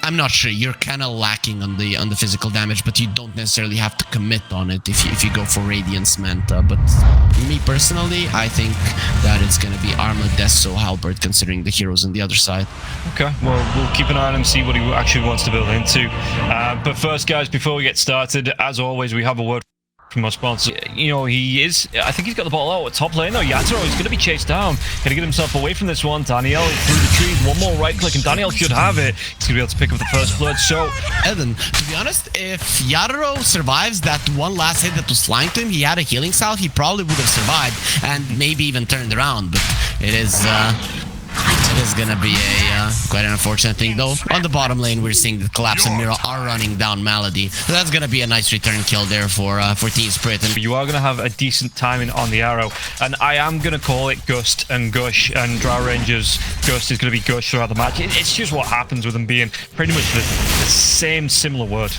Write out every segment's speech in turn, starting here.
I'm not sure. You're kind of lacking on the physical damage, but you don't necessarily have to commit on it if you go for Radiance Manta. But me personally, I think that it's going to be Armlet, Deso, Halberd, considering the heroes on the other side. Okay, well, we'll keep an eye on him, see what he actually wants to build into. But first, guys, before we get started, as always, we have a word from our sponsor. You know, I think he's got the ball out at top lane though. Yatoro is going to be chased down. Going to get himself away from this one. Daniel through the trees. One more right click and Daniel should have it. He's going to be able to pick up the first blood. So, Evan, to be honest, if Yatoro survives that one last hit that was flying to him, he had a healing salve, he probably would have survived and maybe even turned around. But it is gonna be a quite an unfortunate thing though. On the bottom lane, we're seeing that Collapse and Mira are running down Malady. So that's gonna be a nice return kill there for Team Spirit. And you are gonna have a decent timing on the arrow, and I am gonna call it Gust and Gush, and Drow Rangers Gust is gonna be Gush throughout the match. It's just what happens with them being pretty much the same similar word.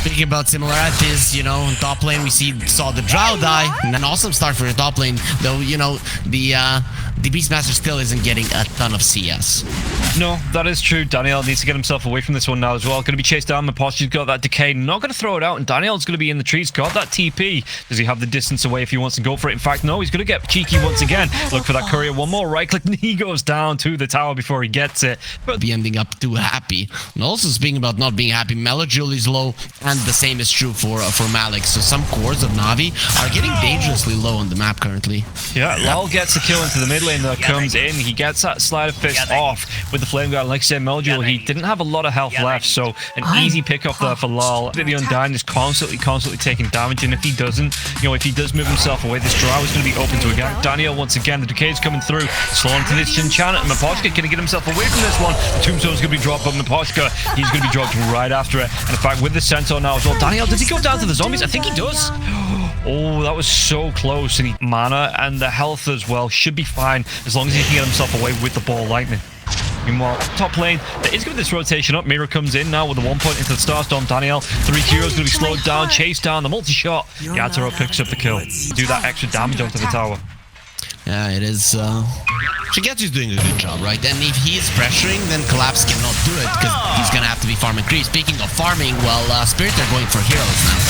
Speaking about similarities, you know, in top lane we saw the Drow die, and an awesome start for the top lane, though, you know, the Beastmaster still isn't getting a ton of CS. No, that is true. Daniel needs to get himself away from this one now as well. Going to be chased down. Maposhi's got that decay. Not going to throw it out, and Daniel's going to be in the trees. Got that TP. Does he have the distance away if he wants to go for it? In fact, no, he's going to get cheeky once again. Look for that courier. One more right click, and he goes down to the tower before he gets it. But be ending up too happy. And also speaking about not being happy, Melojul is low, and the same is true for Malik. So some cores of Navi are getting dangerously low on the map currently. Yeah, Lal gets the kill into the mid lane that comes in. He gets that Sleight of Fist off with the Flame Guard. Like I said, Melojul, he didn't have a lot of health left, so an easy pick off there for Lal. The Undyne is constantly taking damage, and if he doesn't, you know, if he does move himself away, this Drow is going to be open to again. Daniel, once again, the decay is coming through. Slow into this Chinchana, and Maposhka can get himself away from this one. The Tombstone's going to be dropped, but Maposhka, he's going to be dropped right after it. And in fact, with the Centaur now as well, Daniel, does he go down to the zombies? I think he does. Oh, that was so close. And mana and the health as well should be fine as long as he can get himself away with the ball lightning. Meanwhile, top lane, there is going to be this rotation up. Mira comes in now with a 1 point into the Starstorm. Daniel, 3 heroes going to be slowed down, chased down, the multi-shot. Yatoro picks up the kill. Do that extra damage onto the tower. Yeah, it is. Shigetsu's doing a good job, right? And if he is pressuring, then Collapse cannot do it because he's gonna have to be farming creep. Speaking of farming, well, Spirit are going for heroes now.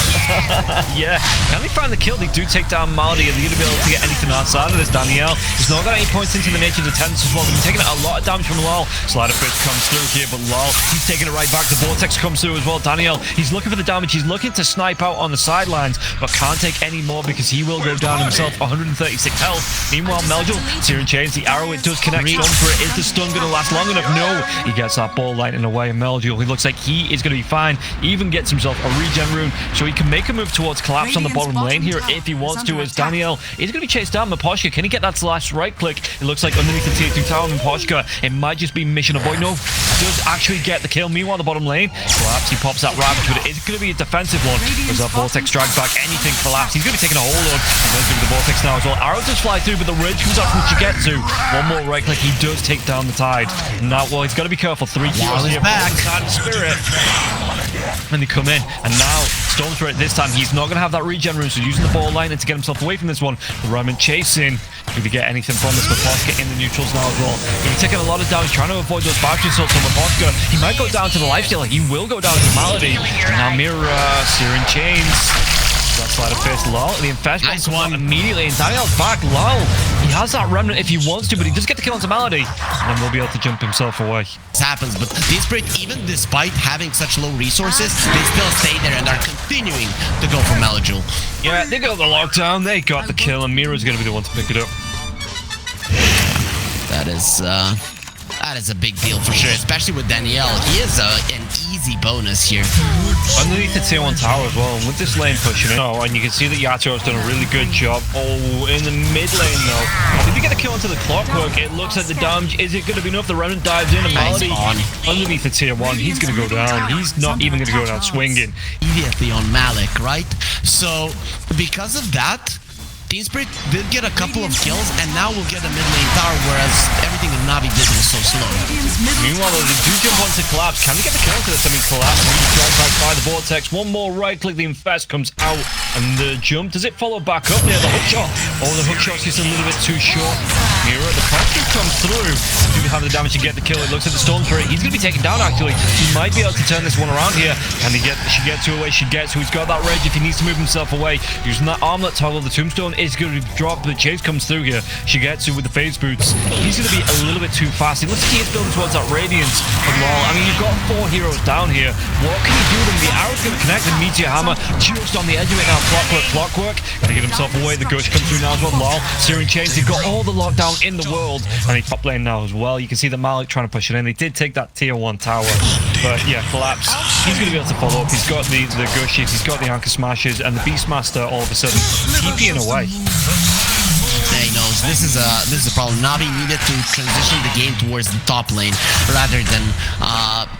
Yeah, can they find the kill? They do take down Maldy, and they're gonna be able to get anything outside of this. Daniel, he's not got any points into the nature of the tents as well. He's taking a lot of damage from Lal. Slider Fist comes through here, but Lal, he's taking it right back. The Vortex comes through as well. Daniel, he's looking for the damage. He's looking to snipe out on the sidelines, but can't take any more because he will go down himself. 136 health. Meanwhile, Melojul, Searing Chains, the arrow, it does connect. Stun for it. Is the stun going to last long enough? No. He gets that ball lightning away, and Melojul, he looks like he is going to be fine. He even gets himself a regen rune, so he can make a move towards Collapse on the bottom lane here if he wants to, as Daniel is going to be chased down. Maposhka, can he get that last right click? It looks like underneath the tier 2 tower, Maposhka, it might just be mission avoid. No, does actually get the kill. Meanwhile, the bottom lane, Collapse, he pops that Ravage, but it is going to be a defensive one. There's that Vortex drag back, anything Collapse. He's going to be taking a hold on, and there's going to be the Vortex now as well. Arrow does fly through, but the Ridge comes out from Shigetsu. One more right click, he does take down the Tide. Now, well, he's got to be careful. 3 heroes here, back. Spirit. And they come in, and now Storm Spirit this time, he's not going to have that regen rune, so using the ball lightning to get himself away from this one. The Roman chasing. If you get anything from this, Maposhka in the neutrals now as well. He's taking a lot of damage, trying to avoid those battery assaults on Maposhka. He might go down to the lifestealer. He will go down to Malady. And now Mira, Searing Chains. That Sleight of Fist, Lal. The Infestation nice comes one. out immediately, and Daniel's back. Lal, he has that remnant if he wants to, but he does get the kill onto Malady, and then we'll be able to jump himself away. This happens, but these Spirit, even despite having such low resources, they still stay there and are continuing to go for Melojul. Yeah, they got the lockdown, they got the kill, and Mira's going to be the one to pick it up. That is a big deal for sure, especially with Danielle. He is an easy bonus here. Underneath the tier 1 tower as well, and with this lane pushing in. Oh, and you can see that Yatoro's done a really good job. Oh, in the mid lane though. If you get a kill into the Clockwork, it looks like the damage, is it going to be enough? The Remnant dives in, and Malady underneath the tier 1, he's going to go down. He's not even going to go down swinging. Immediately on Malik, right? So, because of that, Team Spirit did get a couple of kills, and now we'll get a mid lane tower, whereas everything that Navi did was so slow. Meanwhile, they do jump onto Collapse. Can they get the kill into this? I mean, Collapse is dragged back by the Vortex. One more right click, the Infest comes out, and the jump, does it follow back up near the hook shot? Oh, the hook shot's just a little bit too short. Mira, the posture comes through. Do have the damage to get the kill. It looks like the Storm Spirit. He's going to be taken down, actually. He might be able to turn this one around here. Can he get Shigetsu away? Shigetsu, he's got that rage if he needs to move himself away. Using that armlet toggle, the Tombstone is going to drop. The chase comes through here. Shigetsu with the phase boots. He's going to be a little bit too fast. It looks like he is building towards that Radiance. But lol, I mean, you've got 4 heroes down here. What can you do to them? The arrow's going to connect. The Meteor Hammer just on the edge of it now. Clockwork. Going to get himself away. The Gush comes through now as well. Lol. Searing Chains, they've got all the lockdown in the world. And he top lane now as well. You can see the Malik trying to push it in. They did take that tier 1 tower. But yeah, collapse. He's going to be able to follow up. He's got the Gushes. He's got the Anchor Smashes. And the Beastmaster all of a sudden TPing away. He knows this is a problem. Navi needed to transition the game towards the top lane rather than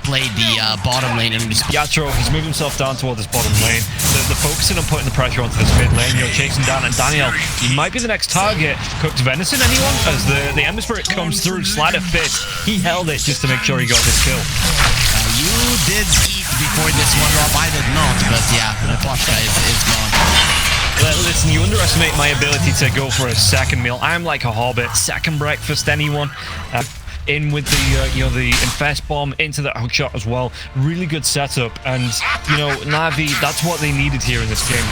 play the bottom lane. And Yatro, he's moved himself down toward this bottom lane. They're focusing on putting the pressure onto this mid lane. You're chasing down, and Daniel, he might be the next target. Cooked Venison, anyone? As the Ember Spirit comes through, Sleight of Fist. He held it just to make sure he got this kill. You did eat before this one drop. I did not, but yeah, the Poshka is gone. Listen, you underestimate my ability to go for a second meal. I'm like a hobbit. Second breakfast, anyone? In with the the Infest Bomb into the hookshot as well. Really good setup, and Navi, that's what they needed here in this game.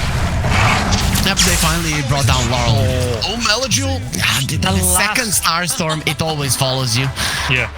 Yep, they finally brought down Laurel. Oh, Melajul! The second Starstorm, it always follows you. Yeah.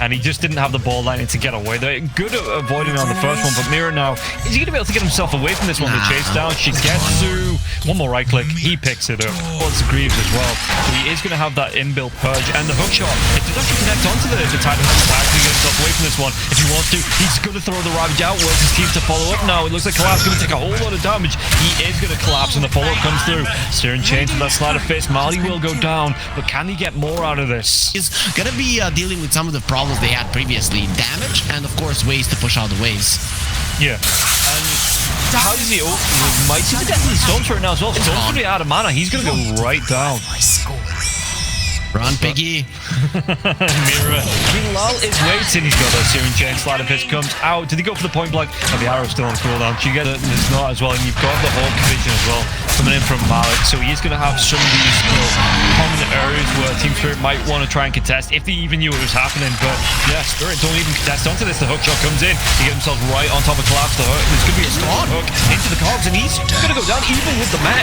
And he just didn't have the ball lining to get away. They're good at avoiding on the first one, but Mira now, is he going to be able to get himself away from this one? The chase down, Shigetsu, one more right click, he picks it up. Wants Greaves as well. So he is going to have that inbuilt purge, and the hookshot, it does actually connect onto the Titan to actually get himself away from this one. If he wants to, he's going to throw the Ravage out, works his team to follow up now. It looks like Collapse going to take a whole lot of damage. He is going to collapse, and the follow-up comes through. Searing Chains with that Sleight of Fist. Mali will go down, but can he get more out of this? He's going to be dealing with some of the problems they had previously. Damage, and of course ways to push out the waves. Yeah. And how does he might see the death of the Storm Spirit now as well. Storm's going to be out of mana. He's going to go right down. Run, Piggy. Mira. Meanwhile, is waiting. He's got a Searing Chain. Sleight of Fist comes out. Did he go for the point blank? Oh, the arrow's still on cooldown. You get it. There's not as well. And you've got the Hawk vision as well coming in from Malik. So he's going to have some of these common areas where Team Spirit might want to try and contest if they even knew it was happening. But yeah, Spirit don't even contest onto this. The hookshot comes in. He gets himself right on top of Collapse. There's going to be a strong hook into the cogs, and he's going to go down even with the mech.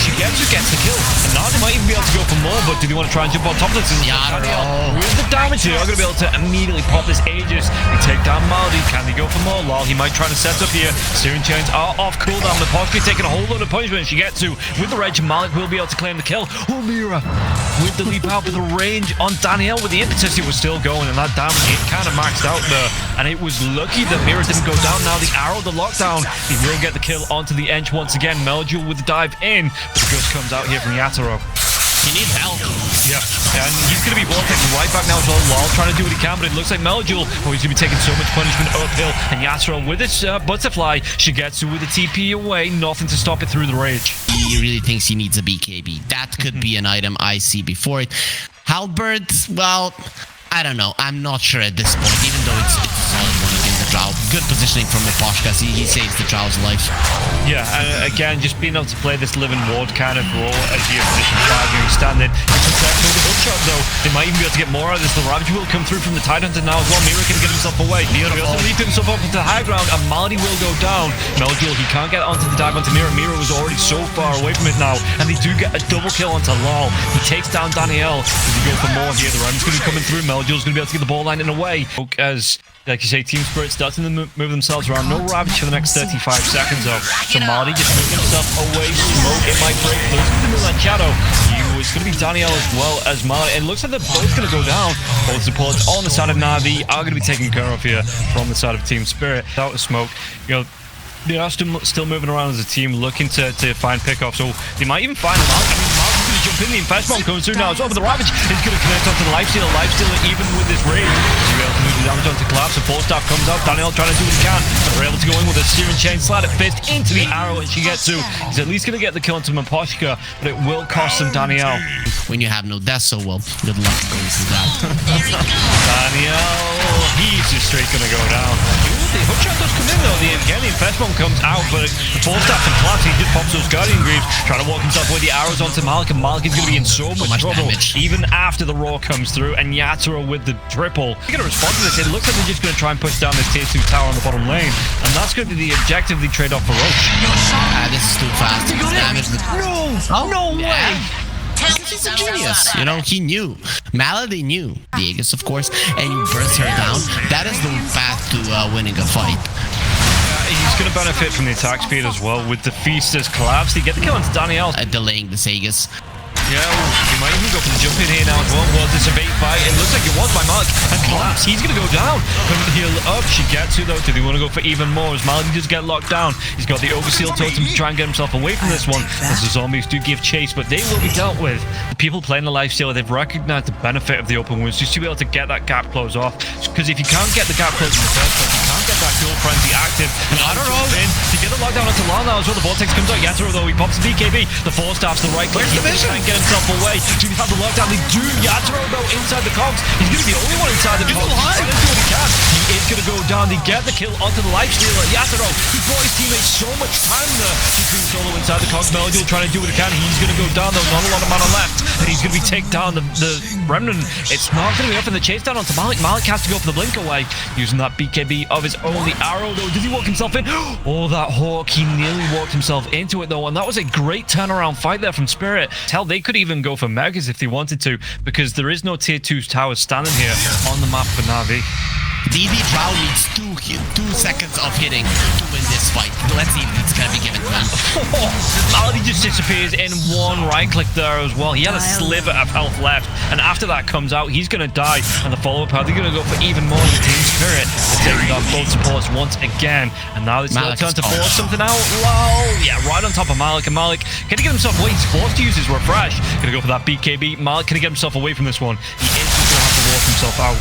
Shigetsu gets the kill. And now they might even be able to go for more, but do they want to try and jump on top of this? With the damage here, I'm going to be able to immediately pop this Aegis. They take down Maldi. Can they go for more? Lol, he might try to set up here. Searing Chains are off cooldown. The Poshka taking a whole load of punishment. Shigetsu with the rage. Malik will be able to claim the kill. Oh, Mira with the leap out with the range on Danielle with the impetus. It was still going, and that damage, it kind of maxed out there. And it was lucky that Mira didn't go down. Now the arrow, the lockdown, he will get the kill onto the Ench once again. Meljul with the dive in, but the gust comes out here from Yatoro. He needs help. Yeah, and he's going to be vortexing right back now as well. Lol trying to do what he can, but it looks like Meljul, he's going to be taking so much punishment uphill. And Yatoro with his butterfly, Shigetsu with the TP away, nothing to stop it through the rage. He really thinks he needs a BKB. That could be an item I see before it. Halberd, well, I don't know. I'm not sure at this point, even though it's a solid one against the Drow. Good positioning from the Poshka. He saves the Drow's life. Yeah, and again, just being able to play this living ward kind of role as your position 5, you're standing. It's successful with the hookshot though. They might even be able to get more out of this. The Ravage will come through from the Tidehunter now as well. Mira can get himself away. He'll be able to leap himself up into the high ground, and Maldi will go down. Meljul, he can't get onto the dive onto Mira. Mira was already so far away from it now, and they do get a double kill onto Lol. He takes down Danielle. Does he go for more here? The Ravage going to be coming through. Meljul's going to be able to get the ball line in away. As like you say, Team Spirit starting to move themselves around. No Ravage for the next 35 seconds though. So Maldi just moving himself away. Smoke, it might break through the Moonlight Shadow. It's going to be Danielle as well as Maldi. And it looks like they're both going to go down. Both supports on the side of Navi are going to be taken care of here from the side of Team Spirit. Without the smoke, they are still moving around as a team, looking to find pickoff. So they might even find them out. I mean, Maldi's going to jump in. The Infest Bomb comes through now as well, but the Ravage is going to connect onto the Lifestealer. Lifestealer, even with this rage, he's able to move the damage onto Collapse. The Force Staff comes out. Danielle trying to do what he can, but they're able to go in with a Searing Chain, Sleight of Fist into the arrow, and Shigetsu. He's at least going to get the kill onto Maposhka, but it will cost him Danielle. When you have no death, so well, good luck going through that. Danielle, he's just straight going to go down. The hookshot does come in though. Again, the first one comes out, but the full staff can collapse. He just pops those Guardian Greaves, trying to walk himself with the arrows onto Malik, and Malik is going to be in so much trouble, damage. even after the Roar comes through, and Yatoro with the triple. They're going to respond to this. It looks like they're just going to try and push down this tier 2 tower on the bottom lane, and that's going to be the objective they trade off for Roach. This is too fast. Damage the... No way! He's a genius. You know, he knew. Malady knew. The Aegis, of course, and you burst her down. That is the path to winning a fight. He's going to benefit from the attack speed as well with the Feaster's collapse. He get the kill onto Daniel. Delaying the Aegis. Yeah, he might even go for the jump in here now as well. Was this a bait fight? It looks like it was by Malik. And collapse. He's going to go down. Couldn't heal up. Shigetsu though. Did he want to go for even more? As Malik just get locked down. He's got the Overseal Totem to try and get himself away from this one. As the zombies do give chase, but they will be dealt with. The people playing the lifestealer, they've recognized the benefit of the open wounds just to be able to get that gap close off. Because if you can't get the gap close in the first place, you can't get that Dual Frenzy active. And Yatoro in to get the lockdown onto Lana as well. The Vortex comes out. Yatoro though, he pops the BKB. The 4-staff's the right click. He's going to try and get himself away. Do they have the lockdown? They do. Yatoro though inside the cogs. He's going to be the only one inside the cogs. He's trying to do what he can. He is going to go down. They get the kill onto the lifestealer. Yatoro, he bought his teammates so much time there. He's being solo inside the cogs. Melody will try to do what he can. He's going to go down. There's not a lot of mana left. And he's going to be take down the remnant. It's not going to be up in the chase down onto Malik. Malik has to go for the blink away using that BKB of his own. The arrow though. Did he walk himself in? Oh, that Hawk. He nearly walked himself into it though. And that was a great turnaround fight there from Spirit. Hell, they could even go for Megas if they wanted to, because there is no tier 2 towers standing here on the map for Navi. DD Drow needs 2 seconds of hitting to win this fight. Let's see if it's gonna be given to him. Malady just disappears in one right click there as well. He had a sliver of health left, and after that comes out, he's gonna die. And the follow-up, how they're gonna go for even more with Team Spirit. They're taking down both supports once again, and now it's their turn to force something out. Wow, yeah, right on top of Malik, and Malik can he get himself away? He's forced to use his refresh. Gonna go for that BKB. Malik can he get himself away from this one? He is gonna have to walk himself out.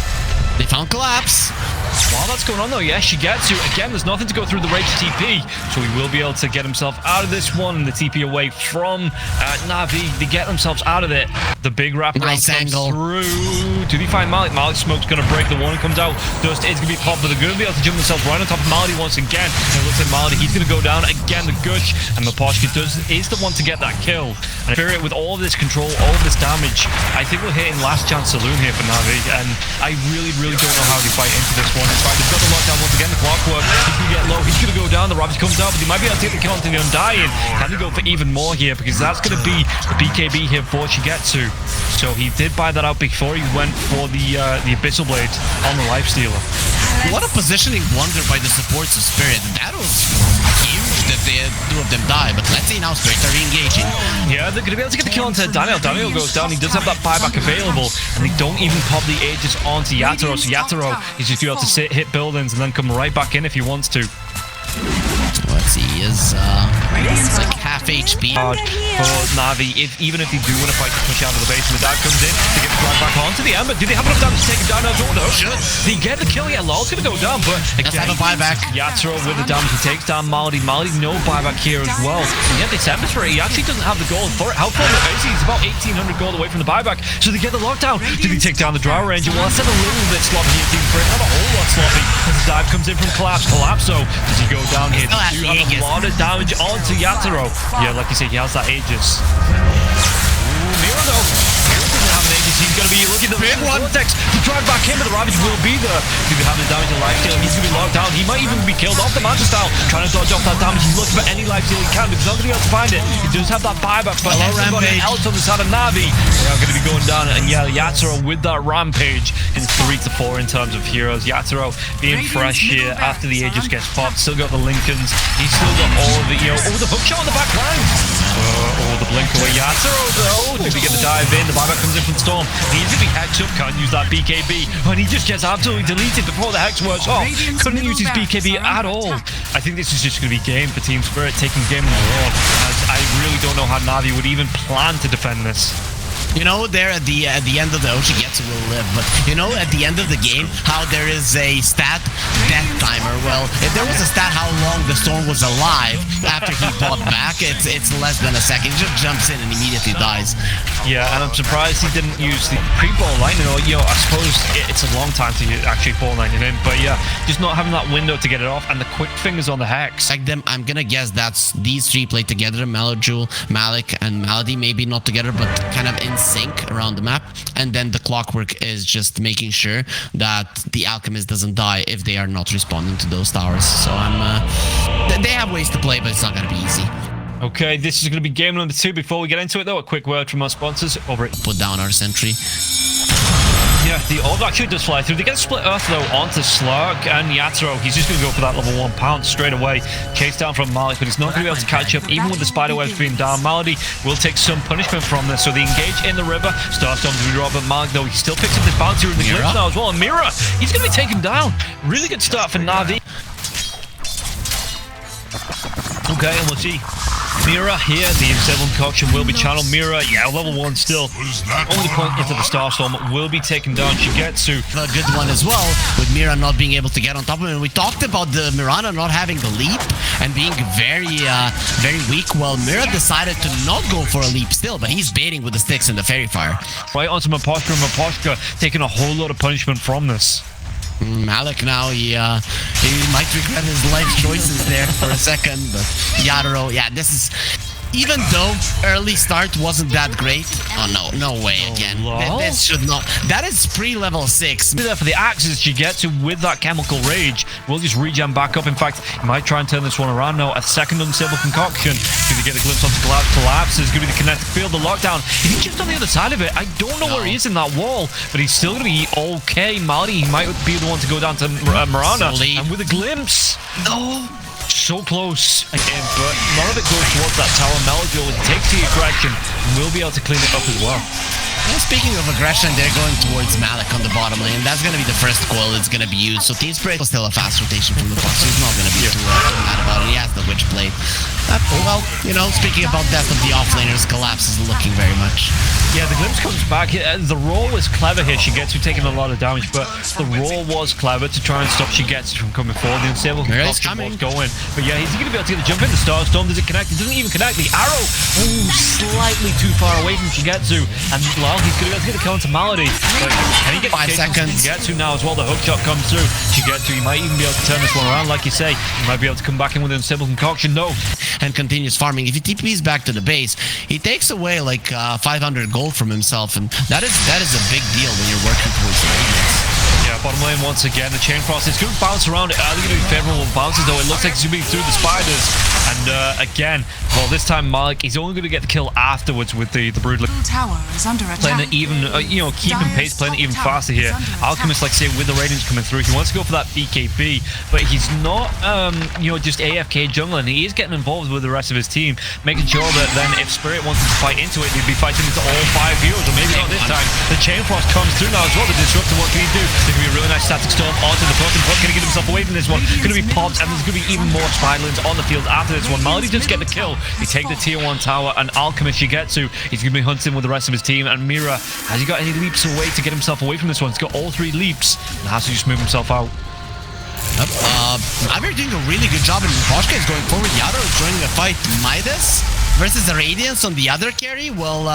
They found collapse. While that's going on though, yeah, Shigetsu, again, there's nothing to go through the Rage TP, so he will be able to get himself out of this one, and the TP away from Navi. They get themselves out of it. The big wrap nice angle through. Do they find Malik? Malik's smoke's going to break. The one comes out. Dust is going to be popped, but they're going to be able to jump themselves right on top of Malady once again. And it looks like Malady, he's going to go down again. The Gush, and Maposhka is the one to get that kill. And Spirit, with all of this control, all of this damage, I think we're hitting last chance saloon here for Navi, and I really don't know how they fight into this one. In fact, they've got the lockdown once again. The Clockwork, he's going to get low. He's going to go down. The Ravage comes out, but he might be able to take the kill onto the Undying. Can they go for even more here? Because that's going to be the BKB here for Shigetsu. So he did buy that out before he went for the Abyssal Blade on the Lifestealer. What a positioning blunder by the supports of Spirit. That was huge that the 2 of them die, but let's see now Spirit are re-engaging. Yeah, they're going to be able to get the kill onto Daniel. Daniel goes down. He does have that buyback available, and they don't even pop the Aegis onto Yatoro. So Yatoro is just going to be able to hit buildings and then come right back in if he wants to. Let's see, is like half HP. Hard for Navi, even if they do want to fight to push out of the base, and the dive comes in to get the drag back onto the Ember. Do they have enough time to take him down? No, they get the kill. Yeah, Lol's gonna go down, but again, have a buyback. Yatoro with the damage, he takes down Malady. Malady, no buyback here as well. And yet this Ember Spray, he actually doesn't have the gold for it. How far is he? He's about 1,800 gold away from the buyback, so they get the lockdown. Do they take down the Drow Ranger? Well, I said a little bit sloppy here, Team Spirit, not a whole lot sloppy. As the dive comes in from Collapse. Collapso, does he go down here? Do have a lot of damage onto Yatoro. Yeah, like you said, he has that Aegis. Ooh, Mira though. Mira doesn't have an Aegis. He's going to be looking at the big Vortex to drive back in, but the Ravage will be there. He's going to have the damage to Lifesteal. He's going to be locked down. He might even be killed off the Manta style, trying to dodge off that damage. He's looking for any Lifesteal he can, because nobody else to find it. He does have that buyback, but everybody else on the side of Navi are going to be going down. And yeah, Yatoro with that Rampage in 3 to 4 in terms of heroes. Yatoro being fresh here after the Aegis gets popped. Still got the Lincolns. He's still got all of the, oh, the hookshot on the back line. Oh, the blink away. Yatoro though. Do we get the dive in? The buyback comes in from Storm. He easily hex up, can't use that BKB. And he just gets absolutely deleted before the hex works off. Couldn't use his BKB at all. I think this is just going to be game for Team Spirit, taking game on their own. As I really don't know how Navi would even plan to defend this. You know, there at the end of the Shigetsu will live, but you know, at the end of the game, how there is a stat death timer. Well, if there was a stat how long the storm was alive after he bought back, it's less than a second. He just jumps in and immediately dies. Yeah, and I'm surprised he didn't use the pre-ball lightning. Or, you know, I suppose it's a long time to actually ball lightning in, but yeah, just not having that window to get it off and the quick fingers on the hex. Like them, I'm gonna guess that's these three played together: Melojule, Malik, and Malady. Maybe not together, but kind of in sync around the map. And then the clockwork is just making sure that the alchemist doesn't die if they are not responding to those towers. So they have ways to play, but it's not gonna be easy. Okay, this is going to be game number 2. Before we get into it, though, a quick word from our sponsors over it. Put down our sentry. Yeah, the orb actually does fly through. They get split earth, though, onto Slurk and Yatoro. He's just going to go for that level 1 pounce straight away. Chase down from Malik, but he's not going to be able to catch up, even with the spider webs being down. Malady will take some punishment from this, so they engage in the river. Starstorm to be dropped, but Malik, though, he still picks up this bounty in the glimpse now as well. And Mira, he's going to be taken down. Really good start for Navi. Okay, and we'll see. Mira here, the Insevel concoction will be channeled. Mira, yeah, level 1 still. Only point into the Starstorm will be taken down. Shigetsu. A good one as well, with Mira not being able to get on top of him. We talked about the Mirana not having the leap and being very weak. Well, Mira decided to not go for a leap still, but he's baiting with the sticks and the fairy fire. Right onto Maposhka, and Maposhka taking a whole lot of punishment from this. Malik now, he might regret his life choices there for a second, but Yatoro, yeah, this is... Even though early start wasn't that great. Oh, no way again. This should not... That is pre-level 6. There for the axes Shigetsu with that chemical rage. We'll just regen back up. In fact, he might try and turn this one around now. A second unstable concoction. Going to get a glimpse of the collapse. Is going to be the kinetic field, the lockdown. He's just on the other side of it. I don't know where he is in that wall, but he's still going to be okay. Malady, he might be the one to go down to Marana. And with a glimpse. No. So close again, but none of it goes towards that tower. Melojule takes the aggression and will be able to clean it up as well. Well, speaking of aggression, they're going towards Malik on the bottom lane. That's going to be the first coil that's going to be used. So Team Spirit will still a fast rotation from the box. So he's not going to be too mad about it. He has the Witch Blade. Well, you know, speaking about death of the offlaners, Collapse is looking very much. Yeah, the glimpse comes back. The roll was clever here. Shigetsu taking a lot of damage, but the roll was clever to try and stop Shigetsu from coming forward. The Unstable Concoction was going. But yeah, he's going to be able to get the jump in. The Starstorm, does it connect? It doesn't even connect. The arrow, slightly too far away from Shigetsu. And well, he's going to be able to get the counter Malady. But can he get 5 seconds? Shigetsu now as well. The hook shot comes through. Shigetsu, he might even be able to turn this one around, like you say. He might be able to come back in with an Unstable Concoction. No. And continues farming. If he TPs back to the base, he takes away like 500 gold from himself, and that is a big deal when you're working towards the radiance. Yeah, bottom lane once again. The chain frost is going to bounce around. Are they going to be favorable bounces though? It looks like he's going to be through the spiders. And again, well, this time Malik, he's only going to get the kill afterwards with the brood. Tower is under attack. Playing it even, keeping pace, playing it even faster here. Alchemist, like say, with the radiance coming through, he wants to go for that BKB, but he's not, just AFK jungling. He is getting involved with the rest of his team, making sure that then if Spirit wanted to fight into it, they'd be fighting into all 5 heroes, or maybe not this time. The chain frost comes through now as well. The disruptor, what can he do? There's going to be a really nice static storm onto the Puck, and Puck going to get himself away from this one. Going to be popped, and there's going to be even more Spiderlings on the field after this one. Malady does get the kill. He take the tier 1 tower, and Alchemist Shigetsu, he's going to be hunting with the rest of his team. And Mira, has he got any leaps away to get himself away from this one? He's got all 3 leaps and has to just move himself out. Navi doing a really good job, and Poshka is going forward. Yatoro is joining the fight. Midas versus the Radiance on the other carry. Well,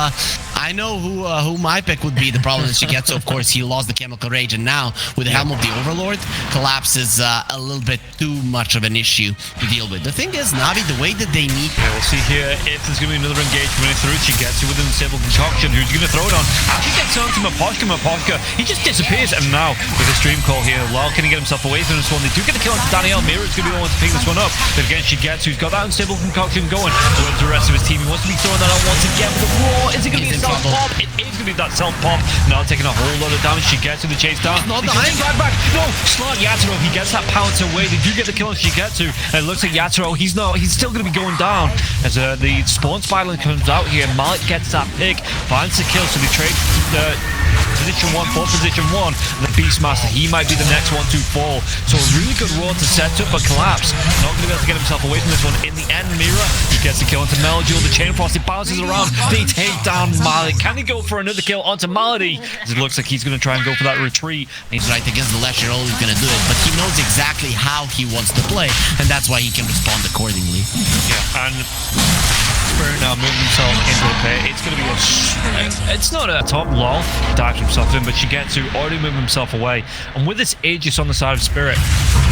I know who my pick would be. The problem is Shigetsu, of course, he lost the Chemical Rage, and now with the Helm of the Overlord, Collapse is a little bit too much of an issue to deal with. The thing is, Navi, the way that they need... Yeah, we'll see here if there's going to be another engagement coming through. Shigetsu with an Unstable Concoction. Who's going to throw it on? Actually gets on to Maposhka. Maposhka, he just disappears. And now, with the stream call here, Lal can he get himself away from this one? They do get the kill on Daniel. Mira's going to be the one to pick this one up. But again, Shigetsu's got that Unstable Concoction going towards the rest of his team. He wants to be throwing that on once again with the roar. Is it going to be a self-pop? It is going to be that self-pop. Now taking a whole lot of damage. Shigetsu the chase down. Not dying. Right back. No, Slot Yatoro. He gets that pounce away. They do get the kill on Shigetsu. And it looks like Yatoro, he's still going to be going down. As the spawn spiral comes out here, Malik gets that pick, finds the kill, so they trade position 1 for position 1. And the Beastmaster, he might be the next one to fall. So a really good roll to set up a collapse. Not going to be able to get himself away from this one. In the end, Mira, he gets the kill onto Melduel. The Chain Frost, it bounces around. They take down Malik. Can he go for another kill onto Malady? It looks like he's going to try and go for that retreat. He's right against the left, you're always going to do it, but he knows exactly how he wants to play, and that's why he can respond accordingly. Yeah, and Spirit now moving himself into the pit. It's going to be it's not a top lol, dives himself in, but Shigetsu already moved himself away. And with this Aegis on the side of Spirit,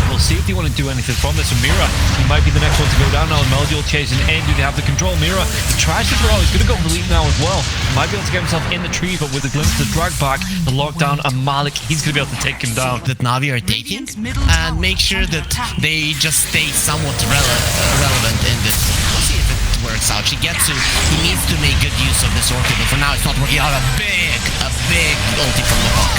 we'll see if they want to do anything from this. And Mira, he might be the next one to go down now. Melduel chasing in. Do they have the control? Mira, he tries to throw. He's going to go for the lead now as well. He might be able to get himself in the tree, but with the glimpse of the drag back, the lockdown, and Malik, he's going to be able to take him down. That Navi are taking, and make sure that they just stay somewhat relevant in this. We'll see if it works out. Shigetsu, he needs to make good use of this ulti, but for now it's not working out. A big ulti from the Buck.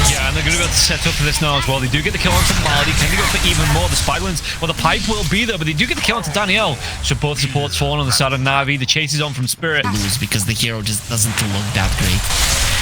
Yeah, and they're going to be able to set up for this now as well. They do get the kill onto Malady. Can they go for even more? The Spiderlings, well, the pipe will be there, but they do get the kill onto Danielle. So both supports falling on the side of Navi. The chase is on from Spirit. Lose because the hero just doesn't look that great.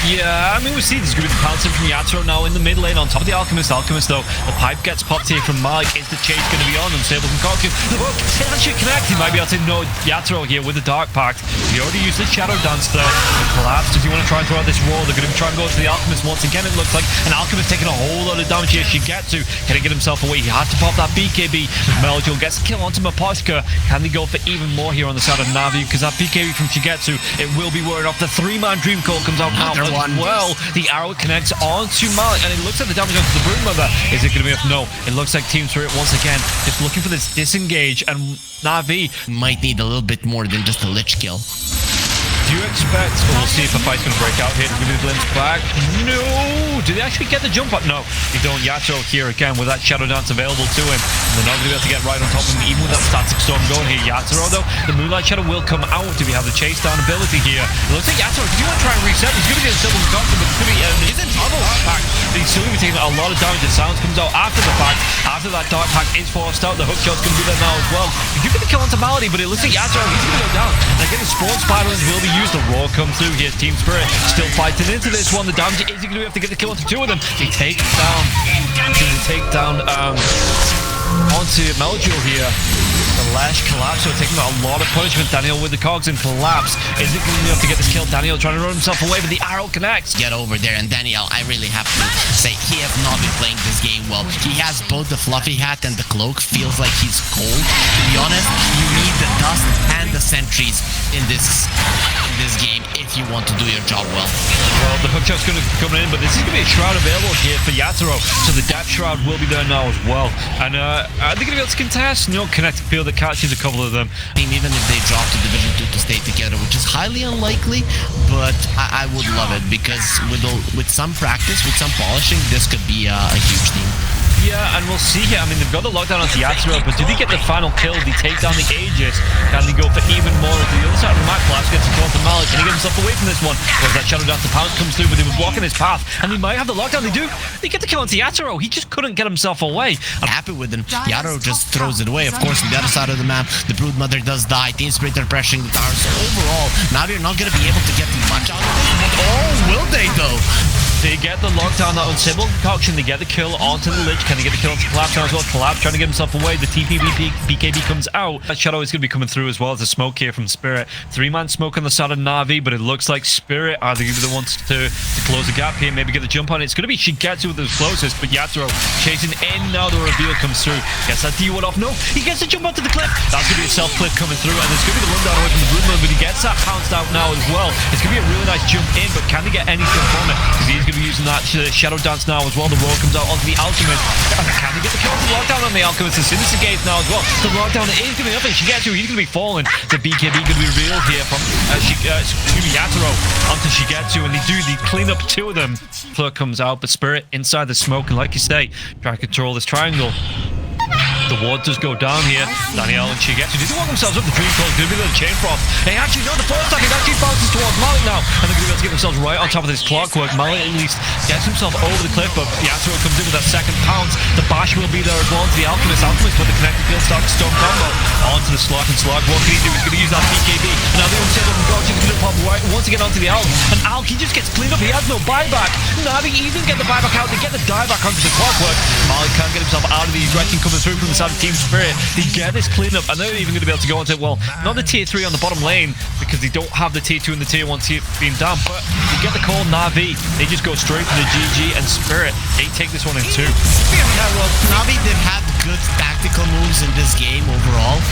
Yeah, I mean, we see this going to be the pouncing from Yatoro now in the mid lane on top of the Alchemist. Alchemist, though, the pipe gets popped here from Malik. Is the chase going to be on? And Sable can conquer. The hook can actually connect. He might be able to know Yatoro here with the Dark Pact. He already used the Shadow Dance there. The collapse. Does he want to try and throw out this wall? They're going to try and go to the Alchemist once again, it looks like. An Alchemist taking a whole lot of damage here. Shigetsu can he get himself away? He had to pop that BKB. Melduel gets a kill onto Maposhka. Can they go for even more here on the side of Navi? Because that BKB from Shigetsu, it will be wearing off. The 3-man Dream Call comes out now as well. The arrow connects onto Malik, and it looks like the damage onto the Broodmother. Is it going to be enough? No. It looks like Team Spirit once again just looking for this disengage, and Navi might need a little bit more than just a Lich kill. Do you expect... we'll see if a fight's going to break out here. Does he glimpse back? No! Did they actually get the jump up? No. They don't. Yatoro here again with that Shadow Dance available to him. And they're not going to be able to get right on top of him, even with that Static Storm going here. Yatoro, though, the Moonlight Shadow will come out. Do we have the chase down ability here? It looks like Yatoro, do you want to try and reset? He's going to get a double conquer, but it's going to be... he's in trouble. He's still going to be taking a lot of damage. The sounds comes out after the fact. After that Dark Pack is forced out, the hook shot's going to be there now as well. You do get the kill onto Malady, but it looks like Yatoro, he's going to go down. And again, the Spawn Spiderlings will be used. The Roar comes through here. Team Spirit still fighting into this one. The damage, is he going to have to get the kill onto 2 of them? They take down. They take down onto Melduel here. The Lash collapse, so taking a lot of punishment. Daniel with the cogs and collapse. Is it going to be enough to get this kill? Daniel trying to run himself away, but the arrow connects. Get over there, and Daniel, I really have to say, he has not been playing this game well. He has both the fluffy hat and the cloak. Feels like he's cold. To be honest, you need the dust and the sentries in this game if you want to do your job well. Well, the hook shot's going to come in, but this is going to be a shroud available here for Yatoro, so the Death Shroud will be there now as well. And are they going to be able to contest? No kinetic field that catches a couple of them. Even if they drop to Division 2 to stay together, which is highly unlikely, but I would love it, because with some practice, with some polishing, this could be a huge team. Yeah, and we'll see here. I mean, they've got the lockdown onto Yatoro, but did he get the final kill? Did he take down the Aegis? Can they go for even more? The other side of the map, Collapse gets a kill to Malik. Can he get himself away from this one? Because that Shadow Dance, the pounce comes through, but they were blocking his path, and they might have the lockdown. They do. They get the kill onto Yatoro. He just couldn't get himself away. I'm happy with him. Yatoro just throws it away. Of course, on the other side of the map, the Broodmother does die. Team Spirit are pressuring the tower. So overall, now they're not going to be able to get much out of this. But oh, will they though? They get the lockdown on Sybil Concoction. They get the kill onto the Lich. Can they get the kill onto Collapse now as well? Collapse trying to get himself away. The TPB BKB comes out. That Shadow is going to be coming through as well as a smoke here from Spirit. 3-man smoke on the side of Navi, but it looks like Spirit are going to be the ones to close the gap here. Maybe get the jump on it. It's going to be Shigetsu with the closest, but Yatoro chasing in now. The reveal comes through. Gets that D1 off. No, he gets to jump onto the cliff. That's going to be a self-cliff coming through, and there's going to be the rundown away from the Broodmother, but he gets that pounced out now as well. It's going to be a really nice jump in, but can they get anything from it? Because he's going to be using that Shadow Dance now as well. The roar comes out onto the Alchemist. Can they get the kill on the lockdown on the Alchemist? The Sinister Gaze now as well. The lockdown is going to be nothing. Shigetsu, he's going to be falling. The BKB going to be revealed here from Yatoro onto Shigetsu, and they do the clean up 2 of them. Fleur comes out, but Spirit inside the smoke, and like you say, try to control this triangle. The ward does go down here. Danielle and Shigetsu, did they walk themselves up the Dream Call? It's going to be the Chain Frost. Hey, actually, no, the force attack, it actually bounces towards Malik now. And they're going to be able to get themselves right on top of this clockwork. Malik at least gets himself over the cliff, but Yatoro comes in with that second pounce. The bash will be there as well to the Alchemist. Alchemist with the connected field start to stone combo onto the Slug, and Slug, what can he do? He's going to use that BKB. Now the Unstable Concoction is going to pop right once to get onto the Alk, and Alk, he just gets cleaned up. He has no buyback. Navi, he didn't get the buyback out. They get the dieback onto the clockwork. Mali can't get himself out of the wrecking coming through from the side of Team Spirit. They get this cleanup, and they're even going to be able to go into, well, not the tier 3 on the bottom lane, because they don't have the tier 2 and the tier 1 being down, but they get the call. Navi, they just go straight for the GG, and Spirit, they take this one in 2. Yeah, well, Navi, they've had good tactical moves in this game overall.